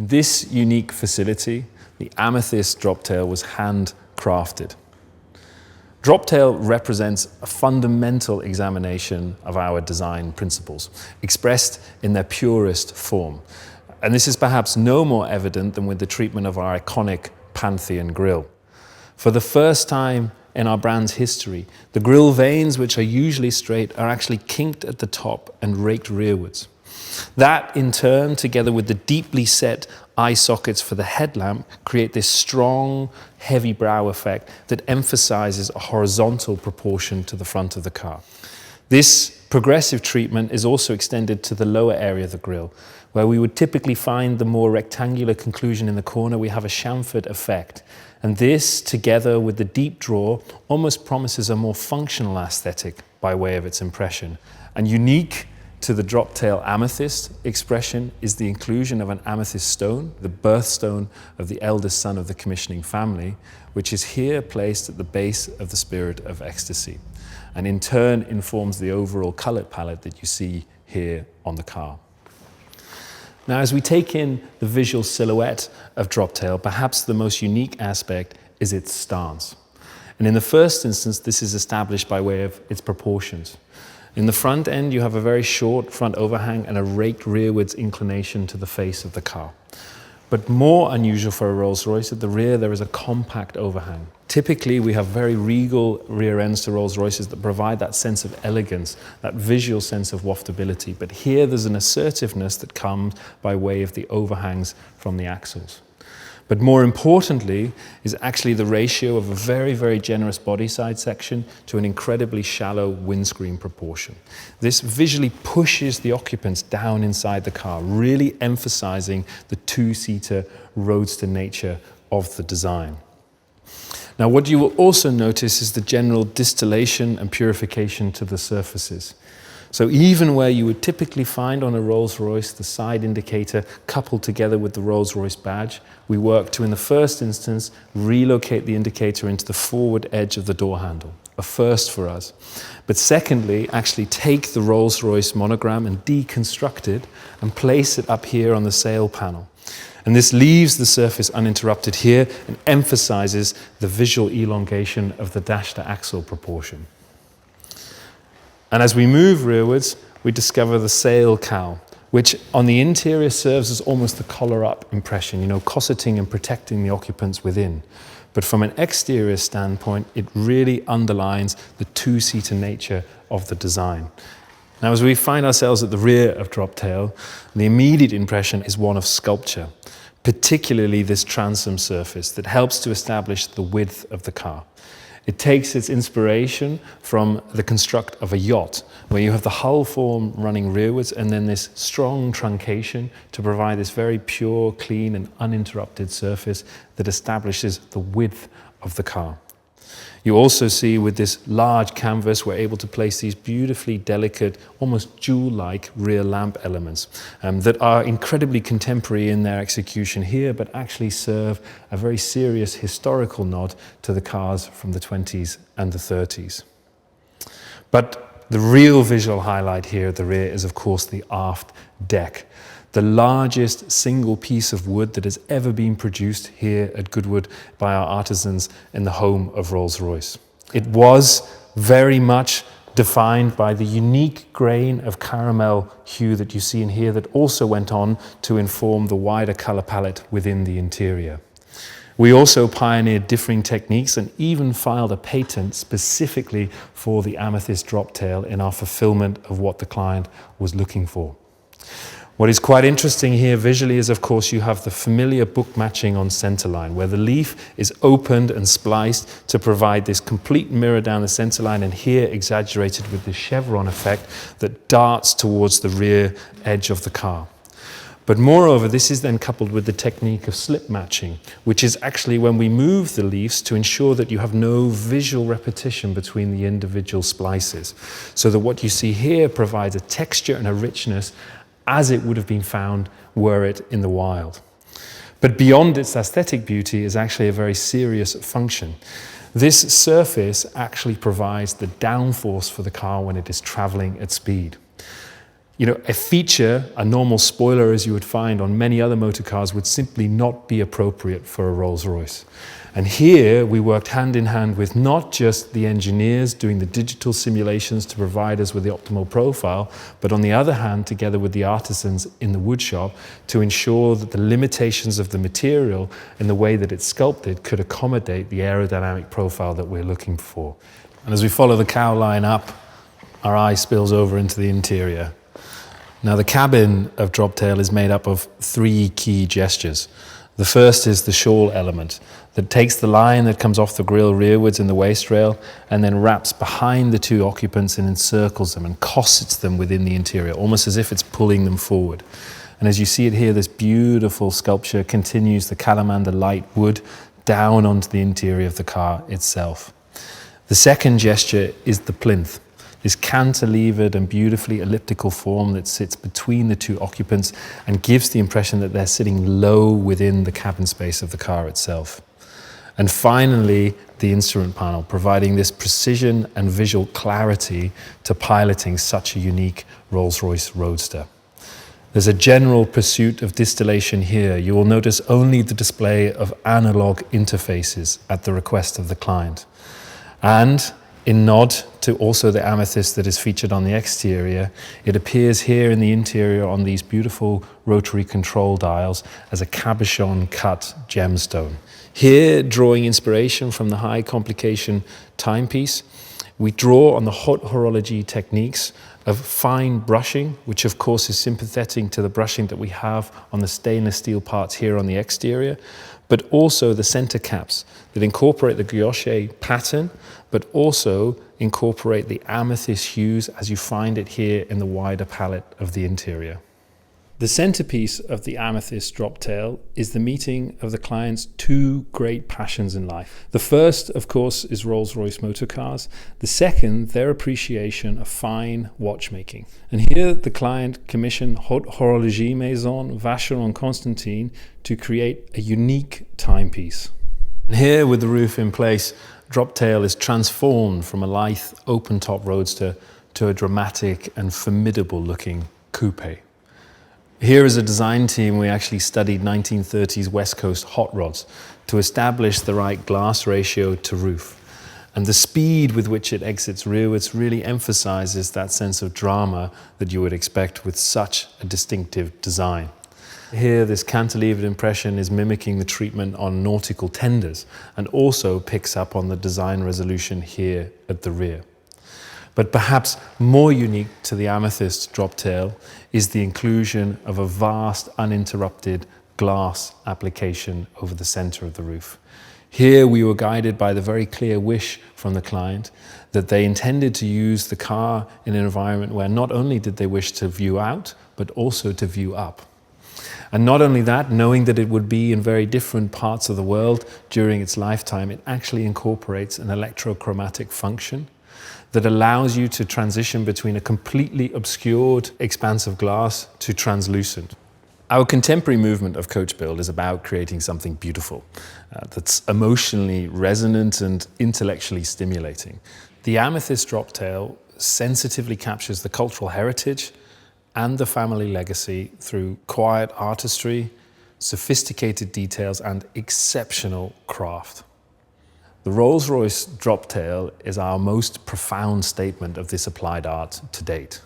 In this unique facility, the Amethyst Droptail was handcrafted. Droptail represents a fundamental examination of our design principles, expressed in their purest form. And this is perhaps no more evident than with the treatment of our iconic Pantheon grille. For the first time in our brand's history, the grille vanes, which are usually straight, are actually kinked at the top and raked rearwards. That, in turn, together with the deeply set eye sockets for the headlamp, create this strong, heavy brow effect that emphasizes a horizontal proportion to the front of the car. This progressive treatment is also extended to the lower area of the grille, where we would typically find the more rectangular conclusion in the corner. We have a chamfered effect. And this, together with the deep draw, almost promises a more functional aesthetic by way of its impression. And unique to the Droptail amethyst expression is the inclusion of an amethyst stone, the birthstone of the eldest son of the commissioning family, which is here placed at the base of the Spirit of Ecstasy, and in turn informs the overall color palette that you see here on the car. Now, as we take in the visual silhouette of Droptail, perhaps the most unique aspect is its stance. And in the first instance, this is established by way of its proportions. In the front end, you have a very short front overhang and a raked rearwards inclination to the face of the car. But more unusual for a Rolls-Royce, at the rear there is a compact overhang. Typically, we have very regal rear ends to Rolls-Royces that provide that sense of elegance, that visual sense of waftability. But here there's an assertiveness that comes by way of the overhangs from the axles. But more importantly is actually the ratio of a very, very generous body side section to an incredibly shallow windscreen proportion. This visually pushes the occupants down inside the car, really emphasizing the two-seater roadster nature of the design. Now, what you will also notice is the general distillation and purification to the surfaces. So even where you would typically find on a Rolls-Royce the side indicator coupled together with the Rolls-Royce badge, we work to, in the first instance, relocate the indicator into the forward edge of the door handle, a first for us. But secondly, actually take the Rolls-Royce monogram and deconstruct it and place it up here on the sail panel. And this leaves the surface uninterrupted here and emphasizes the visual elongation of the dash-to-axle proportion. And as we move rearwards, we discover the sail cowl, which on the interior serves as almost the collar-up impression, cosseting and protecting the occupants within. But from an exterior standpoint, it really underlines the two-seater nature of the design. Now, as we find ourselves at the rear of Droptail, the immediate impression is one of sculpture, particularly this transom surface that helps to establish the width of the car. It takes its inspiration from the construct of a yacht, where you have the hull form running rearwards and then this strong truncation to provide this very pure, clean and uninterrupted surface that establishes the width of the car. You also see with this large canvas, we're able to place these beautifully delicate, almost jewel-like rear lamp elements that are incredibly contemporary in their execution here, but actually serve a very serious historical nod to the cars from the 20s and the 30s. But the real visual highlight here at the rear is, of course, the aft deck, the largest single piece of wood that has ever been produced here at Goodwood by our artisans in the home of Rolls-Royce. It was very much defined by the unique grain of caramel hue that you see in here that also went on to inform the wider color palette within the interior. We also pioneered differing techniques and even filed a patent specifically for the Amethyst Droptail in our fulfillment of what the client was looking for. What is quite interesting here visually is, of course, you have the familiar book matching on centerline, where the leaf is opened and spliced to provide this complete mirror down the centerline, and here exaggerated with the chevron effect that darts towards the rear edge of the car. But moreover, this is then coupled with the technique of slip matching, which is actually when we move the leaves to ensure that you have no visual repetition between the individual splices, so that what you see here provides a texture and a richness as it would have been found were it in the wild. But beyond its aesthetic beauty is actually a very serious function. This surface actually provides the downforce for the car when it is traveling at speed. You know, a feature, a normal spoiler as you would find on many other motor cars, would simply not be appropriate for a Rolls-Royce. And here we worked hand in hand with not just the engineers doing the digital simulations to provide us with the optimal profile, but on the other hand, together with the artisans in the woodshop to ensure that the limitations of the material and the way that it's sculpted could accommodate the aerodynamic profile that we're looking for. And as we follow the cow line up, our eye spills over into the interior. Now, the cabin of Droptail is made up of 3 key gestures. The first is the shawl element that takes the line that comes off the grille rearwards in the waist rail and then wraps behind the 2 occupants and encircles them and cossets them within the interior, almost as if it's pulling them forward. And as you see it here, this beautiful sculpture continues the calamander light wood down onto the interior of the car itself. The second gesture is the plinth. This cantilevered and beautifully elliptical form that sits between the 2 occupants and gives the impression that they're sitting low within the cabin space of the car itself. And finally, the instrument panel, providing this precision and visual clarity to piloting such a unique Rolls-Royce Roadster. There's a general pursuit of distillation here. You will notice only the display of analog interfaces at the request of the client. And in nod to also the amethyst that is featured on the exterior, it appears here in the interior on these beautiful rotary control dials as a cabochon cut gemstone. Here, drawing inspiration from the high complication timepiece, we draw on the haute horlogerie techniques of fine brushing, which of course is sympathetic to the brushing that we have on the stainless steel parts here on the exterior, but also the center caps that incorporate the guilloche pattern, but also incorporate the amethyst hues as you find it here in the wider palette of the interior. The centerpiece of the Amethyst Droptail is the meeting of the client's 2 great passions in life. The first, of course, is Rolls-Royce motor cars. The second, their appreciation of fine watchmaking. And here the client commissioned Haute Horlogerie Maison, Vacheron Constantin to create a unique timepiece. And here, with the roof in place, Droptail is transformed from a lithe open-top roadster to a dramatic and formidable looking coupe. Here as a design team, we actually studied 1930s West Coast hot rods to establish the right glass ratio to roof. And the speed with which it exits rearwards really emphasizes that sense of drama that you would expect with such a distinctive design. Here, this cantilevered impression is mimicking the treatment on nautical tenders and also picks up on the design resolution here at the rear. But perhaps more unique to the Amethyst Droptail is the inclusion of a vast, uninterrupted glass application over the center of the roof. Here we were guided by the very clear wish from the client that they intended to use the car in an environment where not only did they wish to view out, but also to view up. And not only that, knowing that it would be in very different parts of the world during its lifetime, it actually incorporates an electrochromatic function that allows you to transition between a completely obscured expanse of glass to translucent. Our contemporary movement of Coachbuild is about creating something beautiful that's emotionally resonant and intellectually stimulating. The Amethyst Droptail sensitively captures the cultural heritage and the family legacy through quiet artistry, sophisticated details, and exceptional craft. The Rolls-Royce Droptail is our most profound statement of this applied art to date.